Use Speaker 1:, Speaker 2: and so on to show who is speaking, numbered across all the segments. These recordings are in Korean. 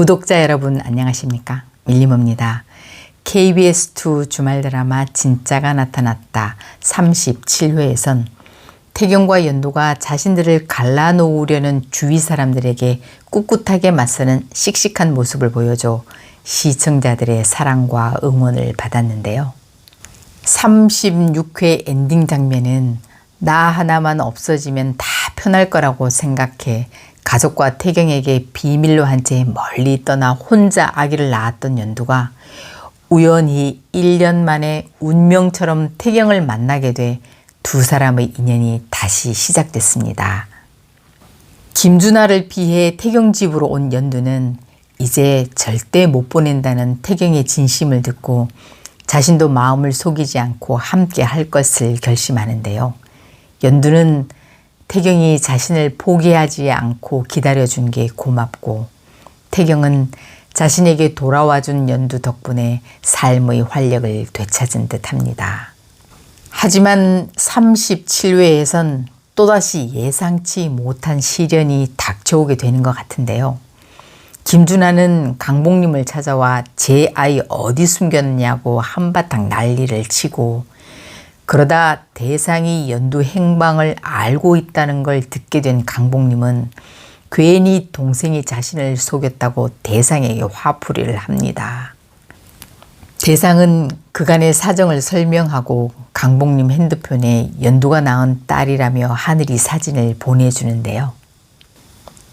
Speaker 1: 구독자 여러분 안녕하십니까? 밀림입니다. KBS2 주말 드라마 진짜가 나타났다 37회에선 태경과 연두가 자신들을 갈라놓으려는 주위 사람들에게 꿋꿋하게 맞서는 씩씩한 모습을 보여줘 시청자들의 사랑과 응원을 받았는데요. 36회 엔딩 장면은 나 하나만 없어지면 다 편할 거라고 생각해 가족과 태경에게 비밀로 한 채 멀리 떠나 혼자 아기를 낳았던 연두가 우연히 1년 만에 운명처럼 태경을 만나게 돼 두 사람의 인연이 다시 시작됐습니다. 김준하를 피해 태경 집으로 온 연두는 이제 절대 못 보낸다는 태경의 진심을 듣고 자신도 마음을 속이지 않고 함께 할 것을 결심하는데요. 연두는 태경이 자신을 포기하지 않고 기다려준 게 고맙고 태경은 자신에게 돌아와준 연두 덕분에 삶의 활력을 되찾은 듯합니다. 하지만 37회에선 또다시 예상치 못한 시련이 닥쳐오게 되는 것 같은데요. 김준하는 강복님을 찾아와 제 아이 어디 숨겼냐고 한바탕 난리를 치고 그러다 대상이 연두 행방을 알고 있다는 걸 듣게 된 강복님은 괜히 동생이 자신을 속였다고 대상에게 화풀이를 합니다. 대상은 그간의 사정을 설명하고 강복님 핸드폰에 연두가 낳은 딸이라며 하늘이 사진을 보내주는데요.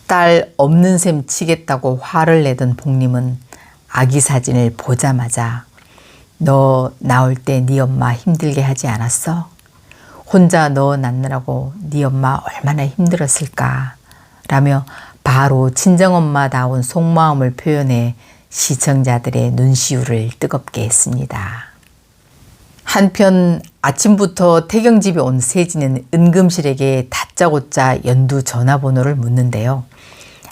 Speaker 1: 딸 없는 셈 치겠다고 화를 내던 복님은 아기 사진을 보자마자 너 나올 때 네 엄마 힘들게 하지 않았어? 혼자 너 낳느라고 네 엄마 얼마나 힘들었을까? 라며 바로 친정엄마다운 속마음을 표현해 시청자들의 눈시울을 뜨겁게 했습니다. 한편 아침부터 태경 집에 온 세진은 은금실에게 다짜고짜 연두 전화번호를 묻는데요.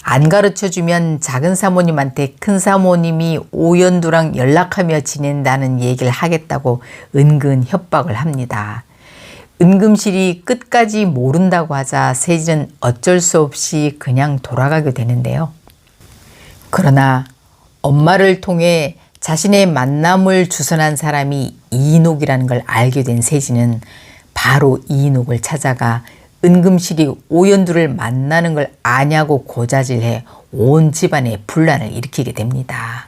Speaker 1: 안 가르쳐주면 작은 사모님한테 큰 사모님이 오연두랑 연락하며 지낸다는 얘기를 하겠다고 은근 협박을 합니다. 은금실이 끝까지 모른다고 하자 세진은 어쩔 수 없이 그냥 돌아가게 되는데요. 그러나 엄마를 통해 자신의 만남을 주선한 사람이 이인옥이라는 걸 알게 된 세진은 바로 이인옥을 찾아가 은금실이 오연두를 만나는 걸 아냐고 고자질해 온 집안에 분란을 일으키게 됩니다.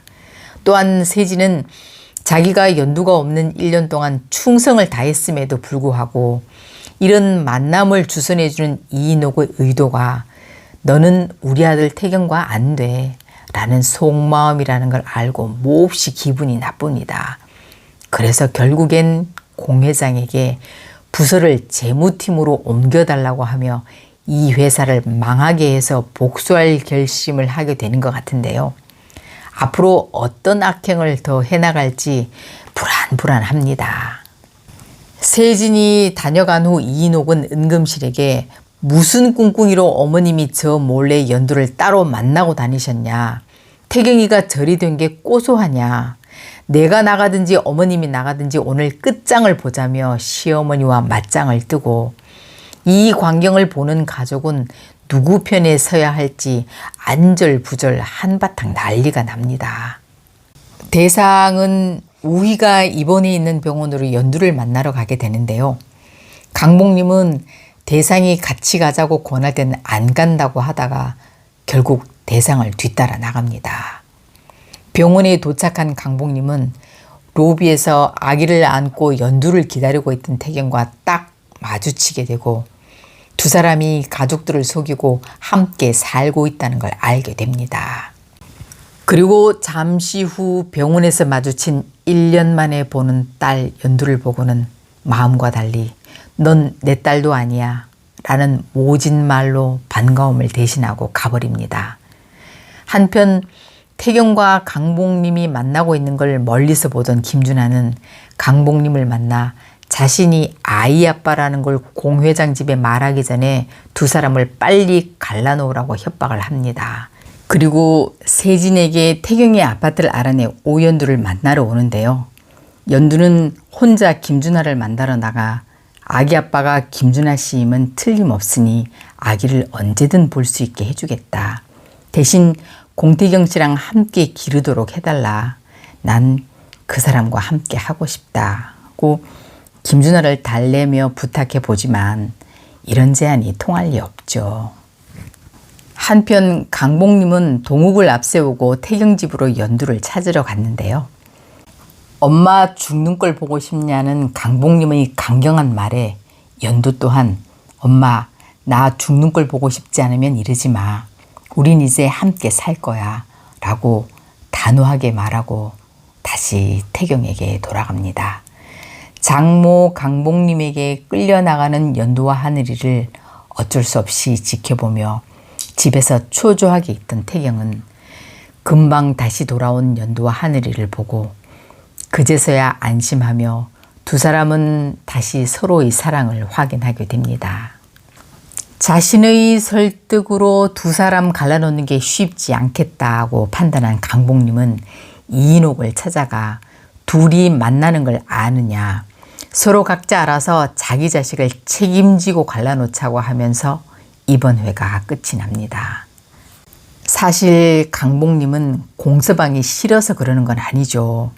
Speaker 1: 또한 세진은 자기가 연두가 없는 1년 동안 충성을 다했음에도 불구하고 이런 만남을 주선해주는 이인옥의 의도가 너는 우리 아들 태경과 안 돼 라는 속마음이라는 걸 알고 몹시 기분이 나쁩니다. 그래서 결국엔 공 회장에게 부서를 재무팀으로 옮겨달라고 하며 이 회사를 망하게 해서 복수할 결심을 하게 되는 것 같은데요. 앞으로 어떤 악행을 더 해나갈지 불안합니다. 세진이 다녀간 후 이인옥은 은금실에게 무슨 꿍꿍이로 어머님이 저 몰래 연두를 따로 만나고 다니셨냐. 태경이가 절이 된 게 고소하냐. 내가 나가든지 어머님이 나가든지 오늘 끝장을 보자며 시어머니와 맞짱을 뜨고 이 광경을 보는 가족은 누구 편에 서야 할지 안절부절 한바탕 난리가 납니다. 대상은 우희가 입원해 있는 병원으로 연두를 만나러 가게 되는데요. 강복님은 대상이 같이 가자고 권할 때는 안 간다고 하다가 결국 대상을 뒤따라 나갑니다. 병원에 도착한 강복님은 로비에서 아기를 안고 연두를 기다리고 있던 태경과 딱 마주치게 되고 두 사람이 가족들을 속이고 함께 살고 있다는 걸 알게 됩니다. 그리고 잠시 후 병원에서 마주친 1년 만에 보는 딸 연두를 보고는 마음과 달리 넌 내 딸도 아니야 라는 모진 말로 반가움을 대신하고 가버립니다. 한편 태경과 강복님이 만나고 있는 걸 멀리서 보던 김준하는 강복님을 만나 자신이 아이 아빠라는 걸 공 회장 집에 말하기 전에 두 사람을 빨리 갈라놓으라고 협박을 합니다. 그리고 세진에게 태경의 아파트를 알아내 오연두를 만나러 오는데요. 연두는 혼자 김준하를 만나러 나가 아기 아빠가 김준하 씨임은 틀림없으니 아기를 언제든 볼 수 있게 해주겠다. 대신 공태경 씨랑 함께 기르도록 해달라. 난 그 사람과 함께 하고 싶다고 김준하를 달래며 부탁해 보지만 이런 제안이 통할 리 없죠. 한편 강복님은 동욱을 앞세우고 태경 집으로 연두를 찾으러 갔는데요. 엄마 죽는 걸 보고 싶냐는 강복님의 강경한 말에 연두 또한 엄마 나 죽는 걸 보고 싶지 않으면 이러지 마. 우린 이제 함께 살 거야 라고 단호하게 말하고 다시 태경에게 돌아갑니다. 장모 강복님에게 끌려나가는 연두와 하늘이를 어쩔 수 없이 지켜보며 집에서 초조하게 있던 태경은 금방 다시 돌아온 연두와 하늘이를 보고 그제서야 안심하며 두 사람은 다시 서로의 사랑을 확인하게 됩니다. 자신의 설득으로 두 사람 갈라놓는 게 쉽지 않겠다고 판단한 강복님은 이인옥을 찾아가 둘이 만나는 걸 아느냐, 서로 각자 알아서 자기 자식을 책임지고 갈라놓자고 하면서 이번 회가 끝이 납니다. 사실 강복님은 공서방이 싫어서 그러는 건 아니죠.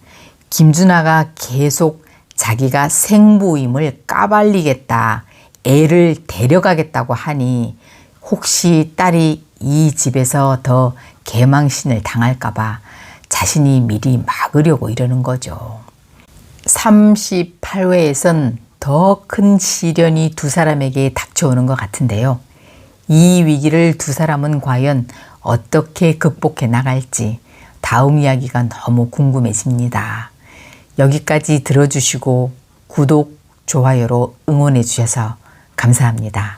Speaker 1: 김준하가 계속 자기가 생부임을 까발리겠다, 애를 데려가겠다고 하니 혹시 딸이 이 집에서 더 개망신을 당할까봐 자신이 미리 막으려고 이러는 거죠. 38회에선 더 큰 시련이 두 사람에게 닥쳐오는 것 같은데요. 이 위기를 두 사람은 과연 어떻게 극복해 나갈지 다음 이야기가 너무 궁금해집니다. 여기까지 들어주시고 구독, 좋아요로 응원해 주셔서 감사합니다.